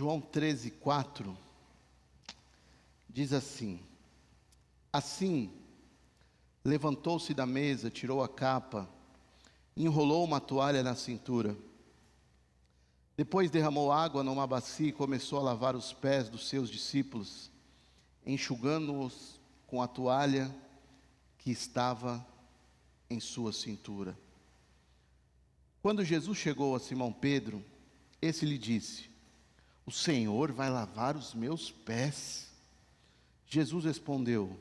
João 13:4 diz assim: Assim, levantou-se da mesa, tirou a capa, enrolou uma toalha na cintura. Depois derramou água numa bacia e começou a lavar os pés dos seus discípulos, enxugando-os com a toalha que estava em sua cintura. Quando Jesus chegou a Simão Pedro, esse lhe disse: O Senhor vai lavar os meus pés. Jesus respondeu: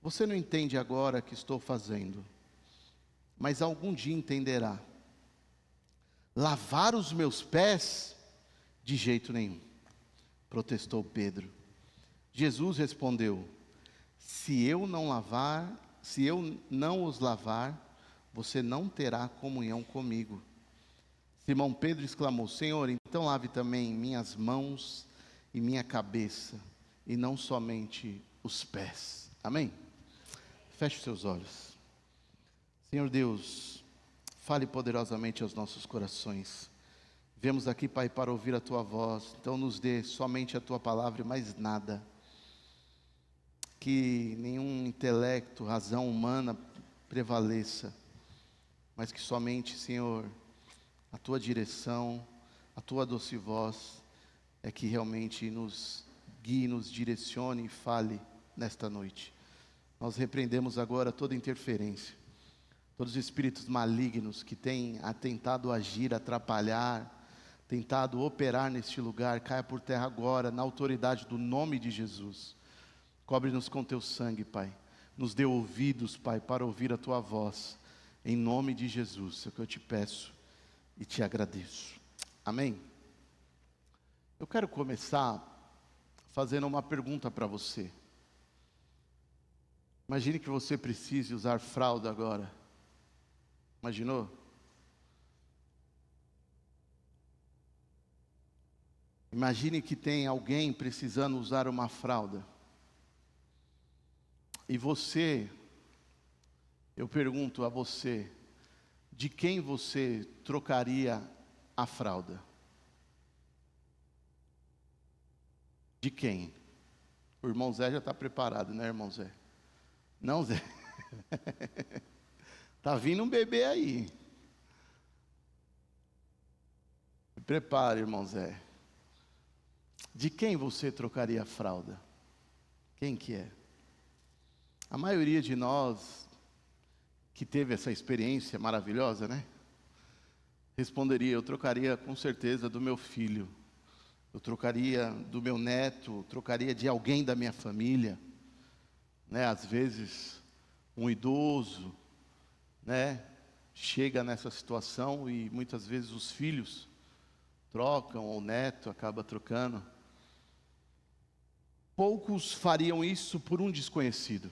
Você não entende agora o que estou fazendo, mas algum dia entenderá. Lavar os meus pés? De jeito nenhum, protestou Pedro. Jesus respondeu: Se eu não os lavar, você não terá comunhão comigo. Simão Pedro exclamou: Senhor, então lave também minhas mãos e minha cabeça, e não somente os pés. Amém? Feche seus olhos. Senhor Deus, fale poderosamente aos nossos corações. Viemos aqui, Pai, para ouvir a Tua voz. Então nos dê somente a Tua palavra e mais nada. Que nenhum intelecto, razão humana prevaleça, mas que somente, Senhor, a Tua direção, a Tua doce voz é que realmente nos guie, nos direcione e fale nesta noite. Nós repreendemos agora toda interferência, todos os espíritos malignos que têm tentado agir, atrapalhar, tentado operar neste lugar, caia por terra agora, na autoridade do nome de Jesus. Cobre-nos com Teu sangue, Pai. Nos dê ouvidos, Pai, para ouvir a Tua voz. Em nome de Jesus, é o que eu te peço e te agradeço. Amém? Eu quero começar fazendo uma pergunta para você. Imagine que você precise usar fralda agora. Imaginou? Imagine que tem alguém precisando usar uma fralda. E você, eu pergunto a você, de quem você trocaria a fralda? De quem? O irmão Zé já está preparado, né, irmão Zé? Não, Zé? Está vindo um bebê aí. Se prepare, irmão Zé. De quem você trocaria a fralda? Quem que é? A maioria de nós que teve essa experiência maravilhosa, né? Responderia: eu trocaria com certeza do meu filho. Eu trocaria do meu neto, trocaria de alguém da minha família, né? Às vezes um idoso, né, chega nessa situação e muitas vezes os filhos trocam, ou o neto acaba trocando. Poucos fariam isso por um desconhecido.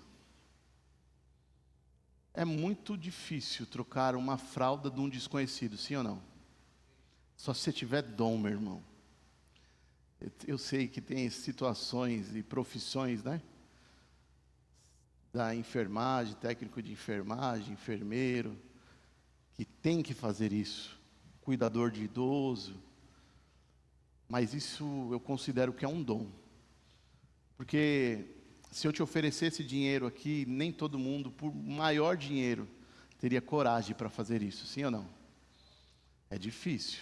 É muito difícil trocar uma fralda de um desconhecido, sim ou não? Só se você tiver dom, meu irmão. Eu sei que tem situações e profissões, né? Da enfermagem, técnico de enfermagem, enfermeiro, que tem que fazer isso, cuidador de idoso, mas isso eu considero que é um dom, porque se eu te oferecesse dinheiro aqui, nem todo mundo, por maior dinheiro, teria coragem para fazer isso, sim ou não? É difícil,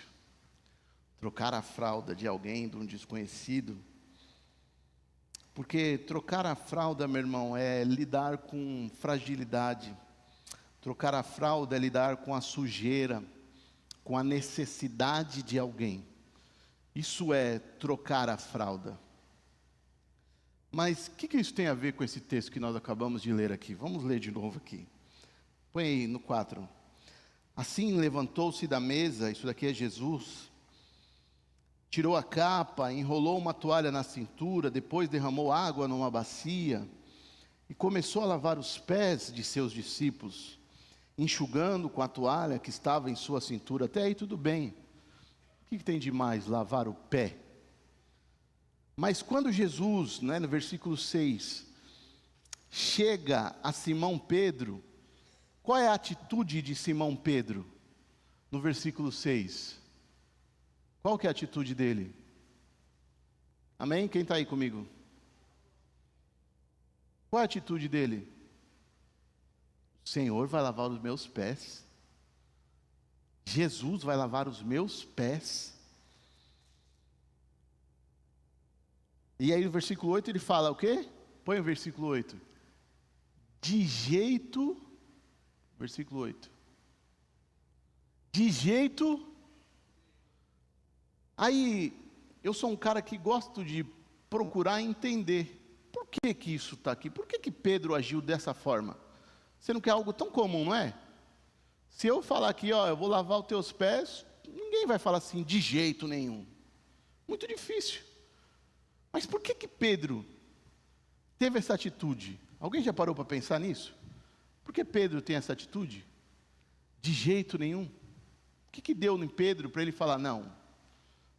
trocar a fralda de alguém, de um desconhecido. Porque trocar a fralda, meu irmão, é lidar com fragilidade. Trocar a fralda é lidar com a sujeira, com a necessidade de alguém. Isso é trocar a fralda. Mas o que isso tem a ver com esse texto que nós acabamos de ler aqui? Vamos ler de novo aqui. Põe aí no 4. Assim levantou-se da mesa, isso daqui é Jesus, tirou a capa, enrolou uma toalha na cintura, depois derramou água numa bacia e começou a lavar os pés de seus discípulos, enxugando com a toalha que estava em sua cintura. Até aí tudo bem. O que tem de mais lavar o pé? Mas quando Jesus, né, no versículo 6, chega a Simão Pedro, qual é a atitude de Simão Pedro? No versículo 6. Qual que é a atitude dele? Amém? Quem está aí comigo? Qual é a atitude dele? O Senhor vai lavar os meus pés. Jesus vai lavar os meus pés. E aí no versículo 8 ele fala o quê? Põe o versículo 8. De jeito, versículo 8. De jeito. Aí, eu sou um cara que gosto de procurar entender. Por que que isso está aqui? Por que que Pedro agiu dessa forma? Sendo que é algo tão comum, não é? Se eu falar aqui, ó, eu vou lavar os teus pés, ninguém vai falar assim, de jeito nenhum. Muito difícil. Mas por que que Pedro teve essa atitude? Alguém já parou para pensar nisso? Por que Pedro tem essa atitude? De jeito nenhum. O que que deu em Pedro para ele falar, não,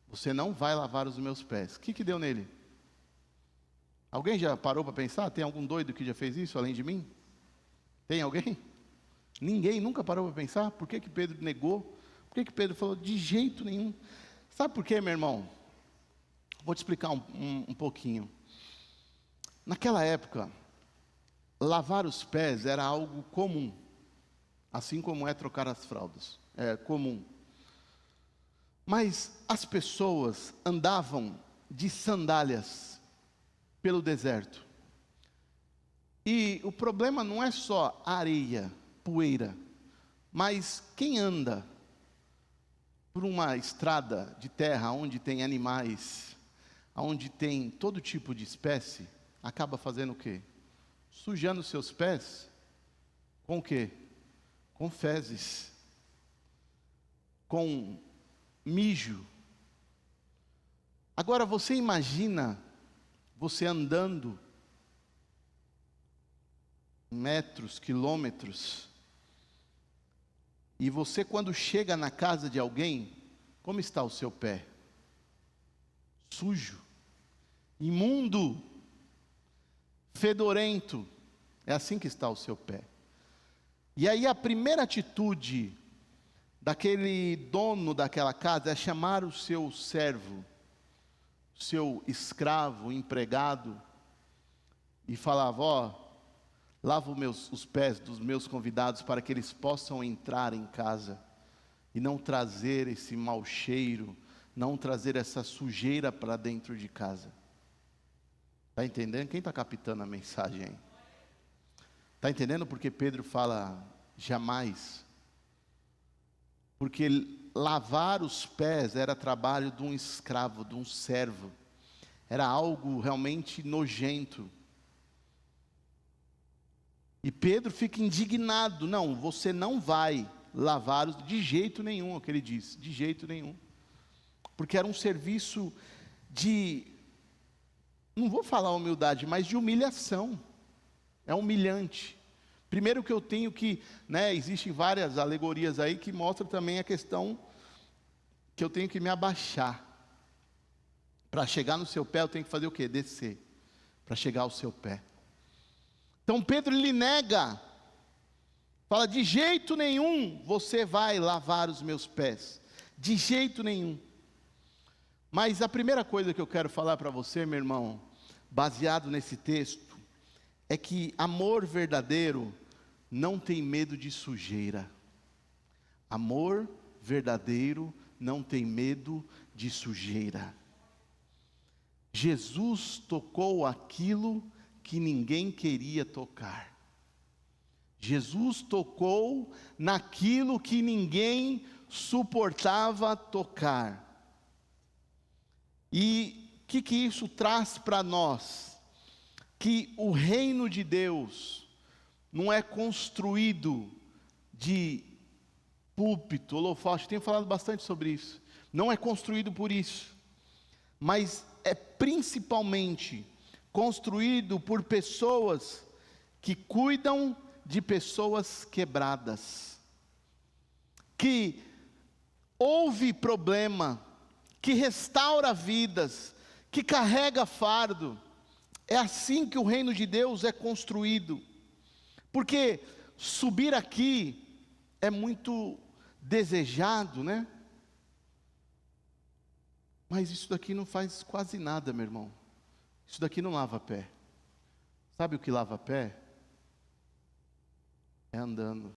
você não vai lavar os meus pés? O que que deu nele? Alguém já parou para pensar? Tem algum doido que já fez isso além de mim? Tem alguém? Ninguém nunca parou para pensar? Por que que Pedro negou? Por que que Pedro falou, de jeito nenhum? Sabe por quê, meu irmão? Vou te explicar um pouquinho. Naquela época, lavar os pés era algo comum, assim como é trocar as fraldas, é comum. Mas as pessoas andavam de sandálias pelo deserto. E o problema não é só areia, poeira, mas quem anda por uma estrada de terra onde tem animais, onde tem todo tipo de espécie, acaba fazendo o quê? Sujando seus pés com o quê? Com fezes, com mijo. Agora você imagina você andando metros, quilômetros, e você quando chega na casa de alguém, como está o seu pé? Sujo, imundo, fedorento. É assim que está o seu pé. E aí a primeira atitude daquele dono daquela casa é chamar o seu servo, seu escravo, empregado, e falava, ó, lava os pés dos meus convidados para que eles possam entrar em casa e não trazer esse mau cheiro, não trazer essa sujeira para dentro de casa. Está entendendo? Quem está captando a mensagem aí? Está entendendo porque Pedro fala jamais? Porque lavar os pés era trabalho de um escravo, de um servo. Era algo realmente nojento. E Pedro fica indignado. Não, você não vai lavar de jeito nenhum, é o que ele diz. De jeito nenhum. Porque era um serviço de, não vou falar humildade, mas de humilhação. É humilhante. Primeiro que eu tenho que, existem várias alegorias aí que mostram também a questão que eu tenho que me abaixar. Para chegar no seu pé eu tenho que fazer o quê? Descer. Para chegar ao seu pé. Então Pedro lhe nega. Fala, de jeito nenhum você vai lavar os meus pés. De jeito nenhum. Mas a primeira coisa que eu quero falar para você, meu irmão, baseado nesse texto, é que amor verdadeiro não tem medo de sujeira. Amor verdadeiro não tem medo de sujeira. Jesus tocou aquilo que ninguém queria tocar. Jesus tocou naquilo que ninguém suportava tocar. E o que isso traz para nós? Que o reino de Deus não é construído de púlpito, holofote, tenho falado bastante sobre isso. Não é construído por isso, mas é principalmente construído por pessoas que cuidam de pessoas quebradas, que ouve problema, que restaura vidas, que carrega fardo. É assim que o reino de Deus é construído. Porque subir aqui é muito desejado, Mas isso daqui não faz quase nada, meu irmão. Isso daqui não lava pé. Sabe o que lava pé? É andando.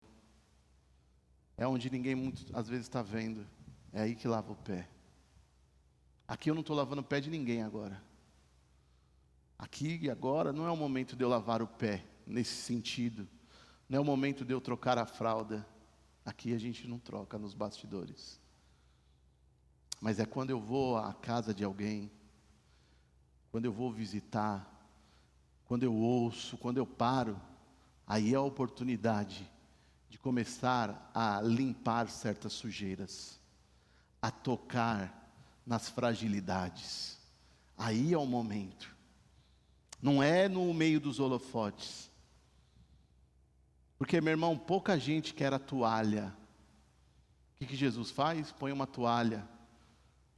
É onde ninguém às vezes está vendo. É aí que lava o pé. Aqui eu não estou lavando o pé de ninguém agora. Aqui e agora não é o momento de eu lavar o pé, nesse sentido. Não é o momento de eu trocar a fralda. Aqui a gente não troca nos bastidores. Mas é quando eu vou à casa de alguém, quando eu vou visitar, quando eu ouço, quando eu paro, aí é a oportunidade de começar a limpar certas sujeiras, a tocar nas fragilidades. Aí é o momento. Não é no meio dos holofotes. Porque, meu irmão, pouca gente quer a toalha. O que Jesus faz? Põe uma toalha.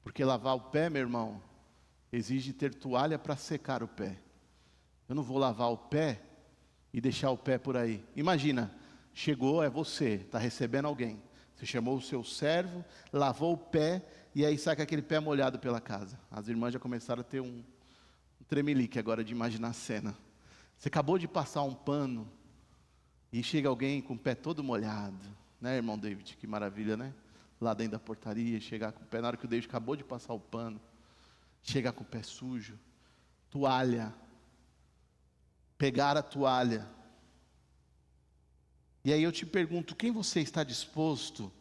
Porque lavar o pé, meu irmão, exige ter toalha para secar o pé. Eu não vou lavar o pé e deixar o pé por aí. Imagina, chegou, é você, está recebendo alguém. Você chamou o seu servo, lavou o pé, e aí sai com aquele pé molhado pela casa. As irmãs já começaram a ter um tremelique agora de imaginar a cena. Você acabou de passar um pano, e chega alguém com o pé todo molhado. Né, irmão David? Que maravilha, né? Lá dentro da portaria, chegar com o pé, na hora que o David acabou de passar o pano, chegar com o pé sujo, toalha, pegar a toalha. E aí eu te pergunto, quem você está disposto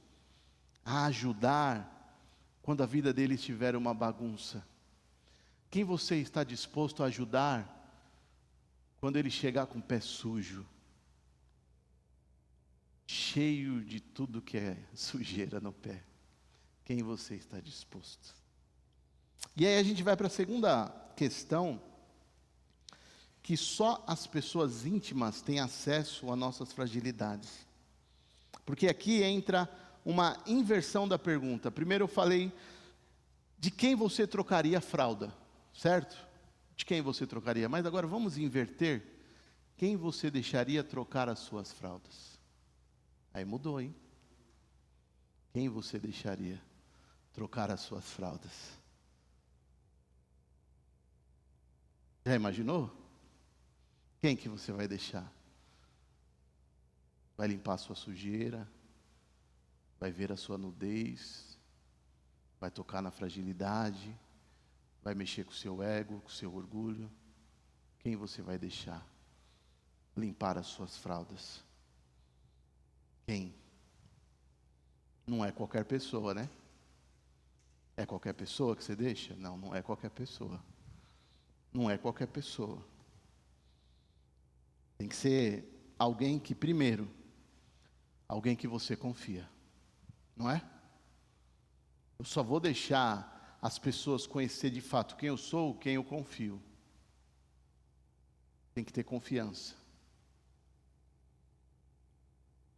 a ajudar quando a vida dele estiver uma bagunça? Quem você está disposto a ajudar quando ele chegar com o pé sujo, cheio de tudo que é sujeira no pé? Quem você está disposto? E aí a gente vai para a segunda questão, que só as pessoas íntimas têm acesso às nossas fragilidades. Porque aqui entra uma inversão da pergunta. Primeiro eu falei de quem você trocaria a fralda, certo? De quem você trocaria. Mas agora vamos inverter. Quem você deixaria trocar as suas fraldas? Aí mudou, hein? Quem você deixaria trocar as suas fraldas? Já imaginou? Quem que você vai deixar? Vai limpar a sua sujeira? Vai ver a sua nudez? Vai tocar na fragilidade? Vai mexer com o seu ego, com o seu orgulho? Quem você vai deixar limpar as suas fraldas? Quem? Não é qualquer pessoa, né? É qualquer pessoa que você deixa? Não, não é qualquer pessoa. Não é qualquer pessoa. Tem que ser alguém que, primeiro, alguém que você confia. Não é? Eu só vou deixar as pessoas conhecer de fato quem eu sou, quem eu confio. Tem que ter confiança.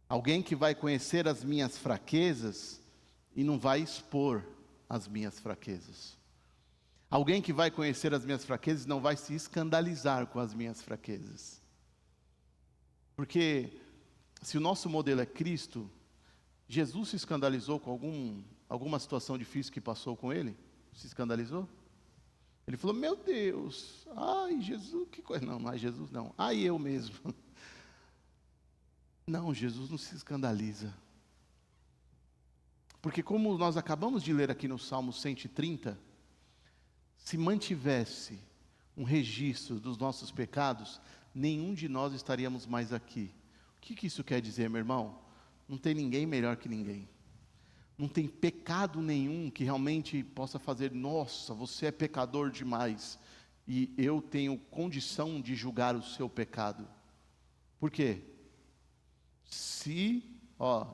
Alguém que vai conhecer as minhas fraquezas e não vai expor as minhas fraquezas. Alguém que vai conhecer as minhas fraquezas e não vai se escandalizar com as minhas fraquezas. Porque se o nosso modelo é Cristo, Jesus se escandalizou com alguma situação difícil que passou com ele? Se escandalizou? Ele falou, meu Deus, ai Jesus, que coisa. Não, ai Jesus não, ai eu mesmo. Não, Jesus não se escandaliza. Porque como nós acabamos de ler aqui no Salmo 130, se mantivesse um registro dos nossos pecados, nenhum de nós estaríamos mais aqui. O que isso quer dizer, meu irmão? Não tem ninguém melhor que ninguém. Não tem pecado nenhum que realmente possa fazer, nossa, você é pecador demais, e eu tenho condição de julgar o seu pecado. Por quê?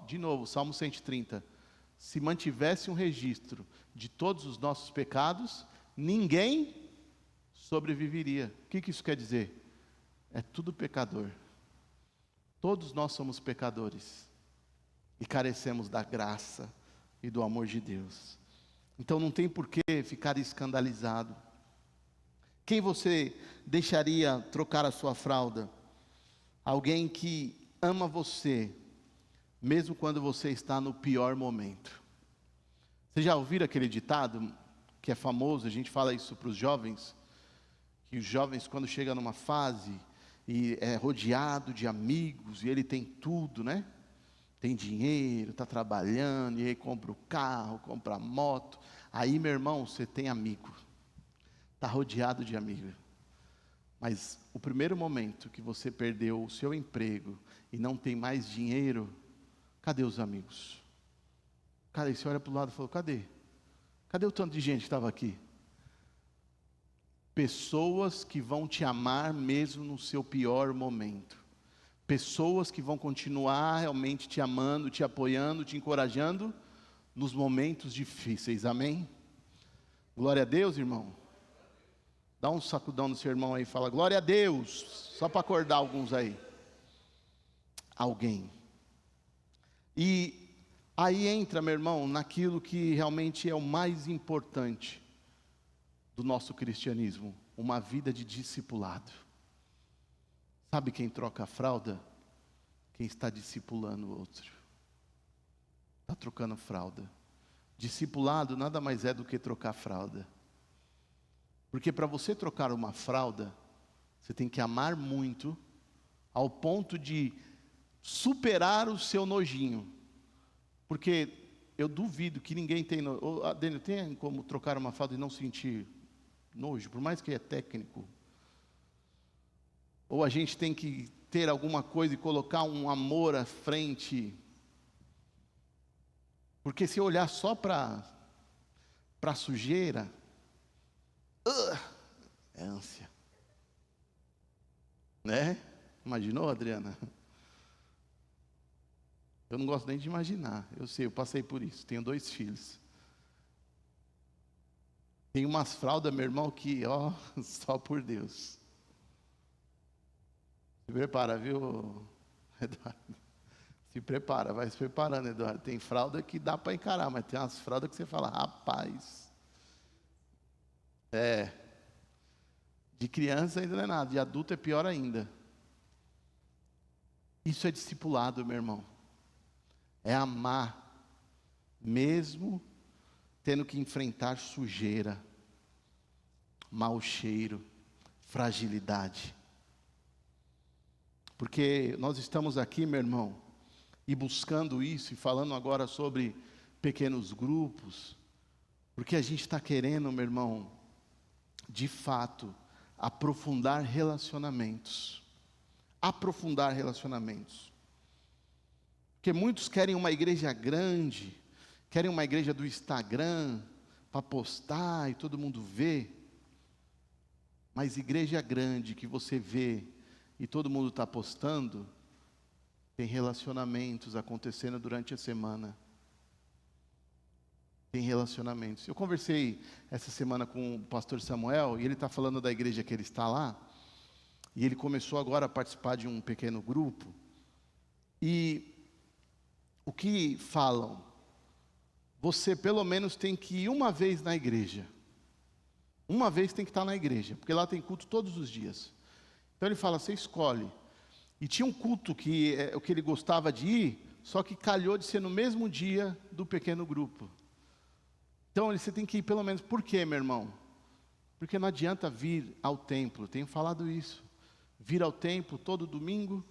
De novo, Salmo 130, se mantivesse um registro de todos os nossos pecados, ninguém sobreviveria. O que isso quer dizer? É tudo pecador. Todos nós somos pecadores e carecemos da graça e do amor de Deus. Então não tem por que ficar escandalizado. Quem você deixaria trocar a sua fralda? Alguém que ama você, mesmo quando você está no pior momento. Vocês já ouviram aquele ditado que é famoso, a gente fala isso para os jovens, que os jovens quando chegam numa fase e é rodeado de amigos, e ele tem tudo, né? Tem dinheiro, está trabalhando, e aí compra o carro, compra a moto. Aí, meu irmão, você tem amigo, está rodeado de amigos. Mas o primeiro momento que você perdeu o seu emprego e não tem mais dinheiro, cadê os amigos? Cara, aí você olha para o lado e fala, cadê? Cadê o tanto de gente que estava aqui? Pessoas que vão te amar mesmo no seu pior momento. Pessoas que vão continuar realmente te amando, te apoiando, te encorajando nos momentos difíceis, amém? Glória a Deus, irmão. Dá um sacudão no seu irmão aí e fala, glória a Deus, só para acordar alguns aí. Alguém. E aí entra, meu irmão, naquilo que realmente é o mais importante do nosso cristianismo, uma vida de discipulado. Sabe quem troca a fralda? Quem está discipulando o outro. Está trocando fralda. Discipulado nada mais é do que trocar fralda. Porque para você trocar uma fralda, você tem que amar muito, ao ponto de superar o seu nojinho. Porque eu duvido que ninguém tem... Daniel, tem como trocar uma fralda e não sentir nojo, por mais que é técnico? Ou a gente tem que ter alguma coisa e colocar um amor à frente? Porque se olhar só para a sujeira, é ânsia. Né? Imaginou, Adriana? Eu não gosto nem de imaginar. Eu sei, eu passei por isso. Tenho 2 filhos. Tem umas fraldas, meu irmão, que, ó, só por Deus. Se prepara, viu, Eduardo? Se prepara, vai se preparando, Eduardo. Tem fralda que dá para encarar, mas tem umas fraldas que você fala, rapaz. De criança ainda não é nada, de adulto é pior ainda. Isso é discipulado, meu irmão. É amar, mesmo tendo que enfrentar sujeira, mau cheiro, fragilidade. Porque nós estamos aqui, meu irmão, e buscando isso, e falando agora sobre pequenos grupos, porque a gente está querendo, meu irmão, de fato, aprofundar relacionamentos. Aprofundar relacionamentos. Porque muitos querem uma igreja grande, querem uma igreja do Instagram, para postar e todo mundo vê. Mas igreja grande que você vê e todo mundo está postando, tem relacionamentos acontecendo durante a semana. Tem relacionamentos. Eu conversei essa semana com o pastor Samuel, e ele está falando da igreja que ele está lá, e ele começou agora a participar de um pequeno grupo, e o que falam? Você pelo menos tem que ir uma vez na igreja. Uma vez tem que estar na igreja, porque lá tem culto todos os dias. Então ele fala, você escolhe. E tinha um culto que o que ele gostava de ir, só que calhou de ser no mesmo dia do pequeno grupo. Então você tem que ir pelo menos. Por quê, meu irmão? Porque não adianta vir ao templo, tenho falado isso. Vir ao templo todo domingo,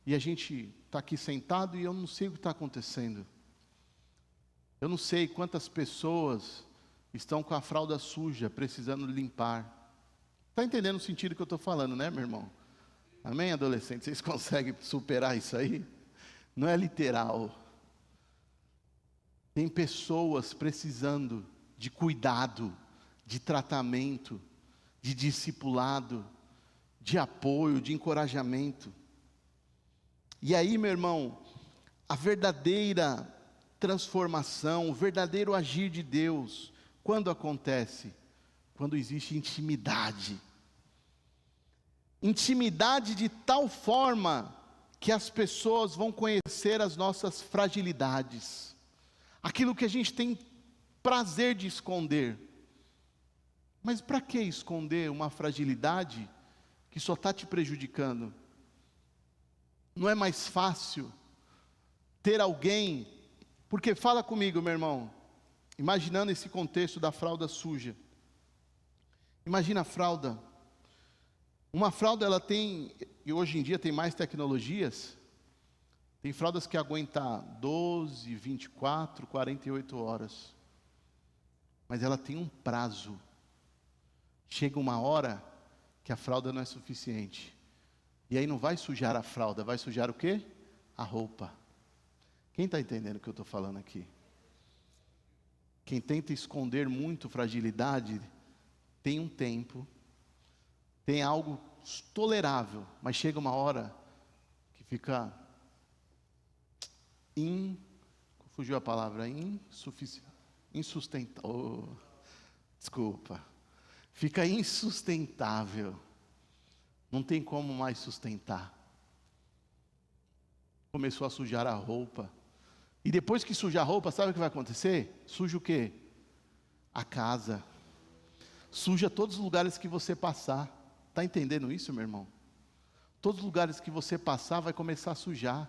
e a gente está aqui sentado e eu não sei o que está acontecendo. Eu não sei quantas pessoas estão com a fralda suja, precisando limpar. Está entendendo o sentido que eu estou falando, né, meu irmão? Amém, adolescente? Vocês conseguem superar isso aí? Não é literal. Tem pessoas precisando de cuidado, de tratamento, de discipulado, de apoio, de encorajamento. E aí, meu irmão, a verdadeira transformação, o verdadeiro agir de Deus, quando acontece? Quando existe intimidade. Intimidade de tal forma que as pessoas vão conhecer as nossas fragilidades. Aquilo que a gente tem prazer de esconder. Mas para que esconder uma fragilidade que só está te prejudicando? Não é mais fácil ter alguém? Porque fala comigo, meu irmão, imaginando esse contexto da fralda suja. Imagina a fralda. Uma fralda, ela tem, e hoje em dia tem mais tecnologias, tem fraldas que aguentam 12, 24, 48 horas. Mas ela tem um prazo. Chega uma hora que a fralda não é suficiente. E aí não vai sujar a fralda, vai sujar o quê? A roupa. Quem está entendendo o que eu estou falando aqui? Quem tenta esconder muito fragilidade, tem um tempo, tem algo tolerável, mas chega uma hora que fica fugiu a palavra, insustentável. Oh, desculpa. Fica insustentável. Não tem como mais sustentar. Começou a sujar a roupa. E depois que sujar a roupa, sabe o que vai acontecer? Suja o quê? A casa. Suja todos os lugares que você passar. Está entendendo isso, meu irmão? Todos os lugares que você passar vai começar a sujar.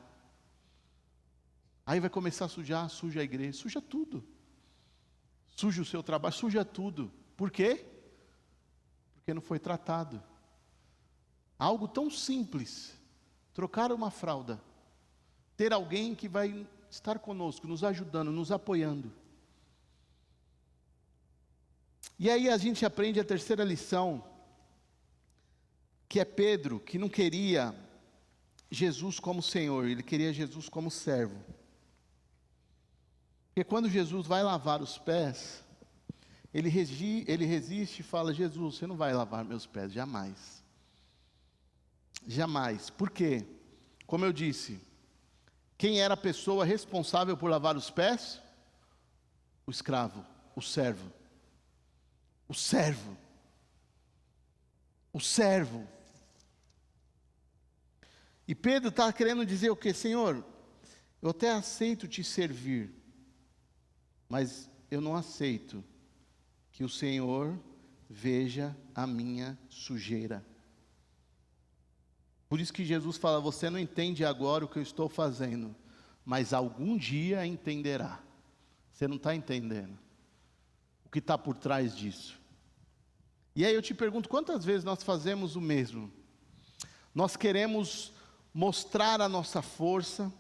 Aí vai começar a sujar, suja a igreja, suja tudo. Suja o seu trabalho, suja tudo. Por quê? Porque não foi tratado. Algo tão simples. Trocar uma fralda. Ter alguém que vai estar conosco, nos ajudando, nos apoiando. E aí a gente aprende a terceira lição, que é Pedro, que não queria Jesus como Senhor, ele queria Jesus como servo. Porque quando Jesus vai lavar os pés, ele resiste e fala: Jesus, você não vai lavar meus pés, jamais. Jamais. Por quê? Como eu disse, quem era a pessoa responsável por lavar os pés? O escravo, o servo. O servo. O servo. E Pedro está querendo dizer o quê? Senhor, eu até aceito te servir, mas eu não aceito que o Senhor veja a minha sujeira. Por isso que Jesus fala: você não entende agora o que eu estou fazendo, mas algum dia entenderá. Você não está entendendo o que está por trás disso. E aí eu te pergunto, quantas vezes nós fazemos o mesmo? Nós queremos mostrar a nossa força,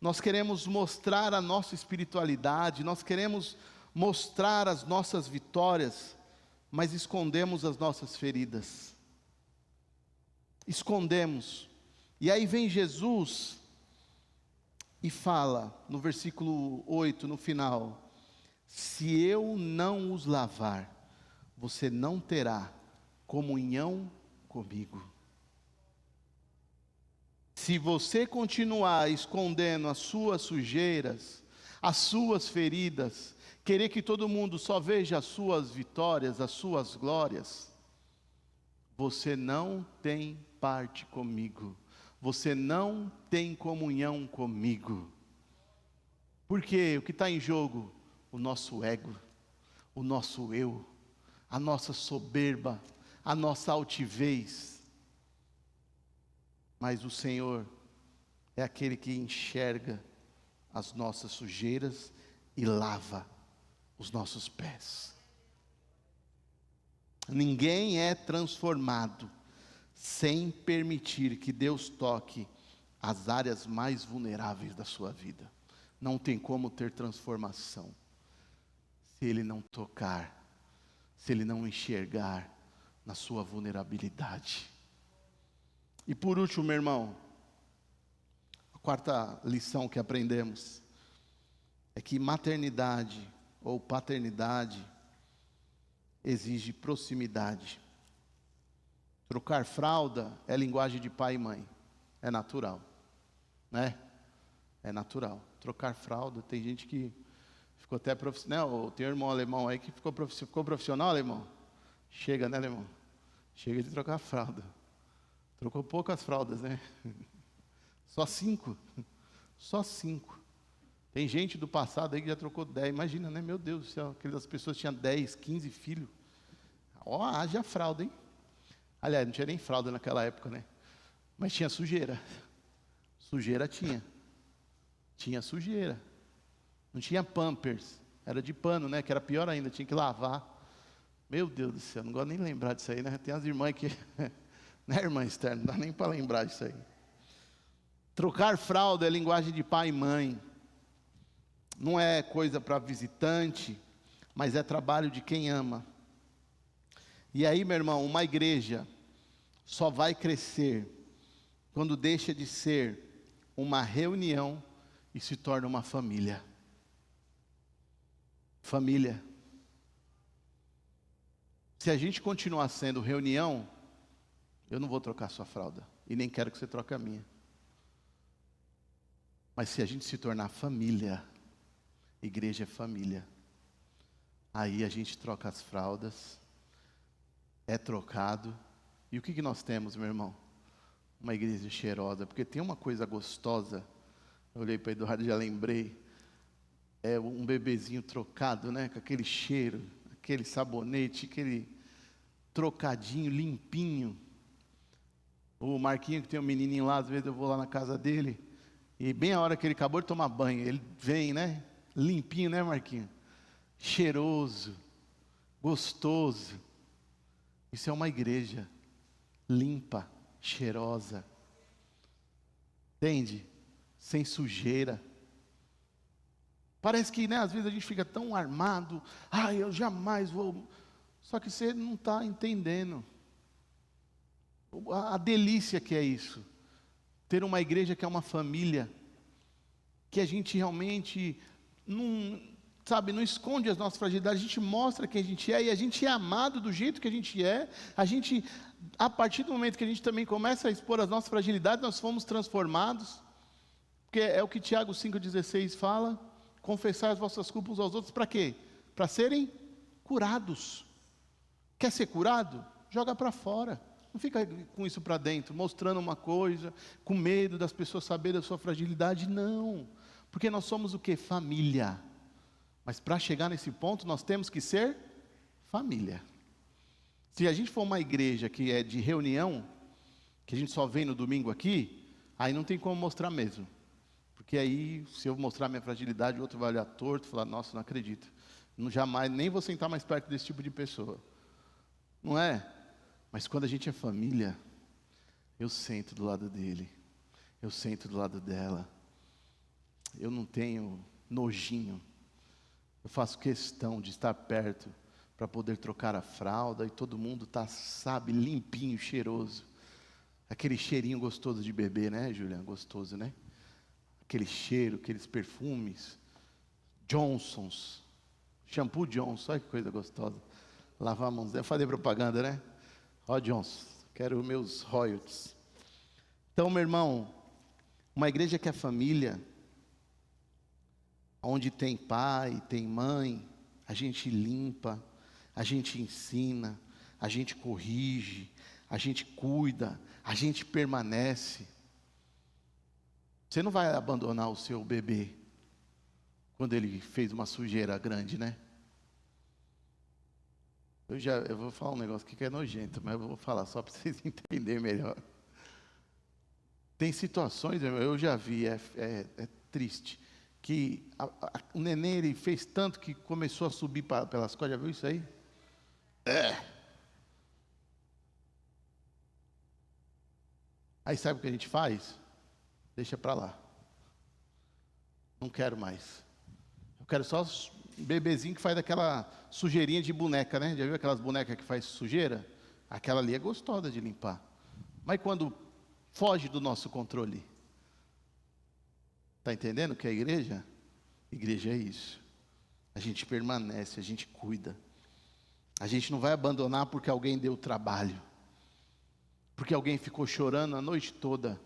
nós queremos mostrar a nossa espiritualidade, nós queremos mostrar as nossas vitórias, mas escondemos as nossas feridas. Escondemos. E aí vem Jesus e fala, no versículo 8, no final: se eu não os lavar, você não terá comunhão comigo. Se você continuar escondendo as suas sujeiras, as suas feridas, querer que todo mundo só veja as suas vitórias, as suas glórias, você não tem parte comigo, você não tem comunhão comigo. Porque o que está em jogo? O nosso ego, o nosso eu, a nossa soberba, a nossa altivez. Mas o Senhor é aquele que enxerga as nossas sujeiras e lava os nossos pés. Ninguém é transformado sem permitir que Deus toque as áreas mais vulneráveis da sua vida. Não tem como ter transformação se Ele não tocar, se Ele não enxergar na sua vulnerabilidade. E por último, meu irmão, a quarta lição que aprendemos é que maternidade ou paternidade exige proximidade. Trocar fralda é linguagem de pai e mãe, é natural, né? É natural. Trocar fralda, tem gente que ficou até profissional, tem um irmão alemão aí que ficou profissional, alemão. Chega, né, alemão? Chega de trocar fralda. Trocou poucas fraldas, né? Só 5. Só 5. Tem gente do passado aí que já trocou 10. Imagina, né? Meu Deus do céu, aquelas pessoas tinham 10, 15 filhos. Ó, haja fralda, hein? Aliás, não tinha nem fralda naquela época, né? Mas tinha sujeira. Sujeira tinha. Tinha sujeira. Não tinha Pampers. era de pano, né? Que era pior ainda, tinha que lavar. Meu Deus do céu, não gosto nem de lembrar disso aí, né? Tem as irmãs que, né, irmã externa, não dá nem para lembrar disso aí. Trocar fralda é linguagem de pai e mãe. Não é coisa para visitante, mas é trabalho de quem ama. E aí, meu irmão, uma igreja só vai crescer quando deixa de ser uma reunião e se torna uma família. Família. Se a gente continuar sendo reunião, eu não vou trocar sua fralda. E nem quero que você troque a minha. Mas se a gente se tornar família, igreja é família. Aí a gente troca as fraldas, é trocado. E o que nós temos, meu irmão? Uma igreja cheirosa. Porque tem uma coisa gostosa. Eu olhei para Eduardo e já lembrei. É um bebezinho trocado, né? Com aquele cheiro, aquele sabonete, aquele trocadinho, limpinho. O Marquinho, que tem um menininho lá, às vezes eu vou lá na casa dele. E bem a hora que ele acabou de tomar banho, ele vem, né? Limpinho, né, Marquinho? Cheiroso, gostoso. Isso é uma igreja limpa, cheirosa. Entende? Sem sujeira. Parece que, né, às vezes a gente fica tão armado. Eu jamais vou. Só que você não está entendendo a delícia que é isso. Ter uma igreja que é uma família, que a gente realmente não, sabe, não esconde as nossas fragilidades, a gente mostra quem a gente é, e a gente é amado do jeito que a gente é. A gente, a partir do momento que a gente também começa a expor as nossas fragilidades, nós fomos transformados, porque é o que Tiago 5,16 fala: confessar as vossas culpas uns aos outros, para quê? Para serem curados. Quer ser curado? Joga para fora. Não fica com isso para dentro, mostrando uma coisa, com medo das pessoas saberem da sua fragilidade. Não, porque nós somos o quê? Família. Mas para chegar nesse ponto, nós temos que ser família. Se a gente for uma igreja que é de reunião, que a gente só vem no domingo aqui, aí não tem como mostrar mesmo. Porque aí, se eu mostrar minha fragilidade, o outro vai olhar torto e falar: nossa, não acredito. Não, jamais, nem vou sentar mais perto desse tipo de pessoa. Não é? Mas quando a gente é família, eu sento do lado dele, eu sento do lado dela. Eu não tenho nojinho. Eu faço questão de estar perto para poder trocar a fralda e todo mundo está, sabe, limpinho, cheiroso. Aquele cheirinho gostoso de bebê, né, Juliana? Gostoso, né? Aquele cheiro, aqueles perfumes. Johnson's, shampoo Johnson, olha que coisa gostosa. Lavar a mãozinha, fazer propaganda, né? Ó, Johnson, quero meus royalties. Então, meu irmão, uma igreja que é família, onde tem pai, tem mãe, a gente limpa, a gente ensina, a gente corrige, a gente cuida, a gente permanece. Você não vai abandonar o seu bebê quando ele fez uma sujeira grande, né? Eu vou falar um negócio aqui que é nojento, mas eu vou falar só para vocês entenderem melhor. Tem situações, eu já vi, é triste, que o neném ele fez tanto que começou a subir pelas costas. Já viu isso aí? Aí sabe o que a gente faz? Deixa para lá. Não quero mais. Eu quero só bebezinho que faz aquela sujeirinha de boneca, né? Já viu aquelas bonecas que faz sujeira? Aquela ali é gostosa de limpar. Mas quando foge do nosso controle, está entendendo o que é igreja? Igreja é isso. A gente permanece, a gente cuida. A gente não vai abandonar porque alguém deu trabalho, porque alguém ficou chorando a noite toda.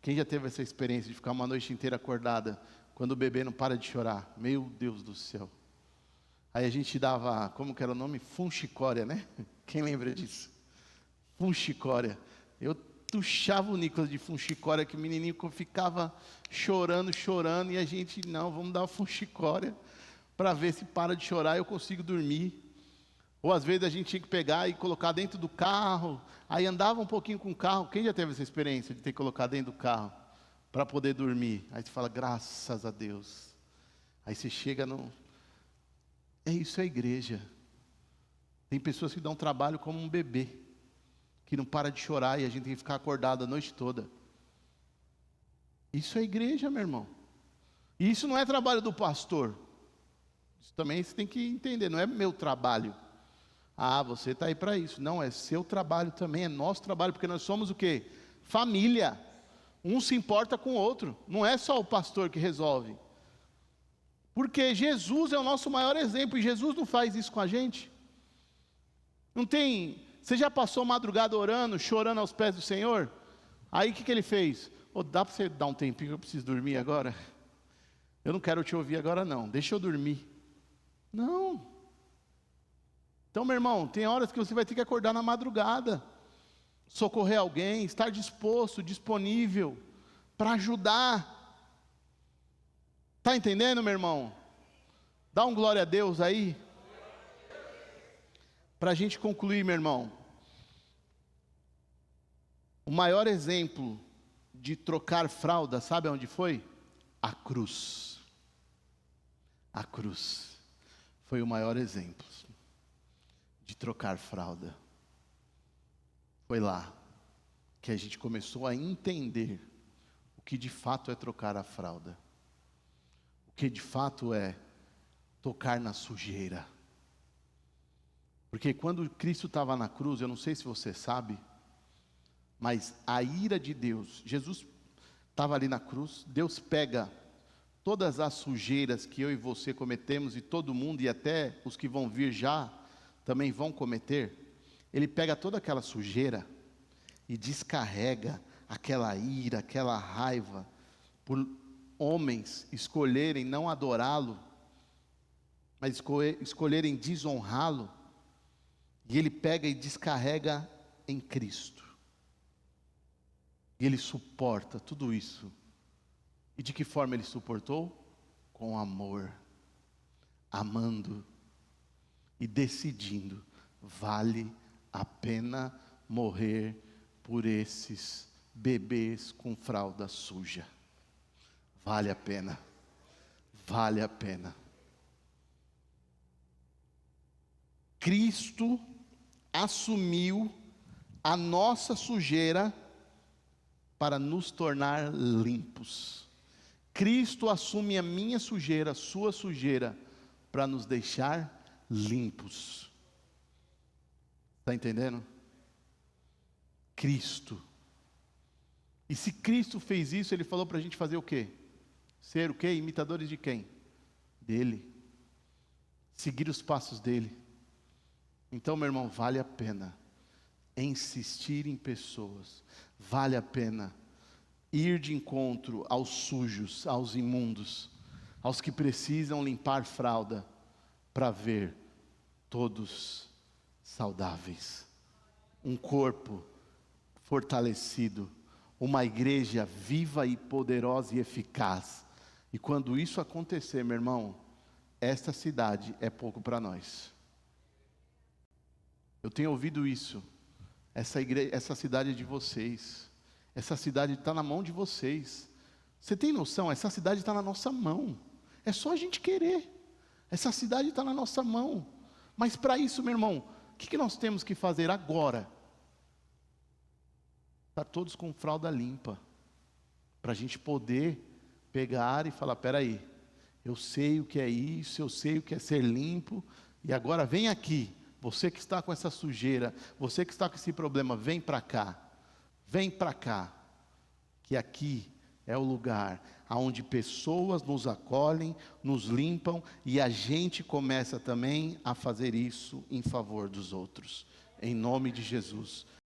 Quem já teve essa experiência de ficar uma noite inteira acordada, quando o bebê não para de chorar? Meu Deus do céu. Aí a gente dava, como que era o nome? Funchicória, né? Quem lembra disso? Funchicória. Eu tuchava o Nicolas de funchicória, que o menininho ficava chorando, e a gente, não, vamos dar funchicória, para ver se para de chorar e eu consigo dormir. Ou às vezes a gente tinha que pegar e colocar dentro do carro, aí andava um pouquinho com o carro. Quem já teve essa experiência de ter que colocar dentro do carro para poder dormir? Aí você fala, graças a Deus. Aí você chega É isso a igreja. Tem pessoas que dão trabalho como um bebê, que não para de chorar e a gente tem que ficar acordado a noite toda. Isso é igreja, meu irmão. E isso não é trabalho do pastor. Isso também você tem que entender, não é meu trabalho. Ah, você está aí para isso. Não, é seu trabalho também, é nosso trabalho, porque nós somos o quê? Família. Um se importa com o outro. Não é só o pastor que resolve. Porque Jesus é o nosso maior exemplo, e Jesus não faz isso com a gente. Não tem... Você já passou madrugada orando, chorando aos pés do Senhor? Aí o que ele fez? Oh, dá para você dar um tempinho que eu preciso dormir agora? Eu não quero te ouvir agora não, deixa eu dormir. Não. Então, meu irmão, tem horas que você vai ter que acordar na madrugada, socorrer alguém, estar disposto, disponível, para ajudar. Está entendendo, meu irmão? Dá um glória a Deus aí. Para a gente concluir, meu irmão. O maior exemplo de trocar fralda, sabe onde foi? A cruz. A cruz foi o maior exemplo de trocar fralda. Foi lá que a gente começou a entender o que de fato é trocar a fralda. O que de fato é tocar na sujeira. Porque quando Cristo estava na cruz, eu não sei se você sabe, mas a ira de Deus, Jesus estava ali na cruz, Deus pega todas as sujeiras que eu e você cometemos, e todo mundo, e até os que vão vir já, também vão cometer. Ele pega toda aquela sujeira e descarrega aquela ira, aquela raiva, por homens escolherem não adorá-lo, mas escolherem desonrá-lo, e ele pega e descarrega em Cristo. E ele suporta tudo isso. E de que forma ele suportou? Com amor, amando e decidindo, vale a pena morrer por esses bebês com fralda suja. Vale a pena, vale a pena. Cristo assumiu a nossa sujeira para nos tornar limpos. Cristo assume a minha sujeira, a sua sujeira, para nos deixar limpos. Está entendendo? Cristo. E se Cristo fez isso, Ele falou para a gente fazer o quê? Ser o quê? Imitadores de quem? Dele. Seguir os passos dele. Então, meu irmão, vale a pena insistir em pessoas, vale a pena ir de encontro aos sujos, aos imundos, aos que precisam limpar fralda, para ver todos saudáveis, um corpo fortalecido, uma igreja viva e poderosa e eficaz. E quando isso acontecer, meu irmão, esta cidade é pouco para nós. Eu tenho ouvido isso. Essa cidade é de vocês. Essa cidade está na mão de vocês. Você tem noção? Essa cidade está na nossa mão. É só a gente querer. Essa cidade está na nossa mão. Mas para isso, meu irmão, o que nós temos que fazer agora? Estar todos com fralda limpa. Para a gente poder pegar e falar, espera aí, eu sei o que é isso, eu sei o que é ser limpo, e agora vem aqui. Você que está com essa sujeira, você que está com esse problema, vem para cá, que aqui é o lugar onde pessoas nos acolhem, nos limpam, e a gente começa também a fazer isso em favor dos outros, em nome de Jesus.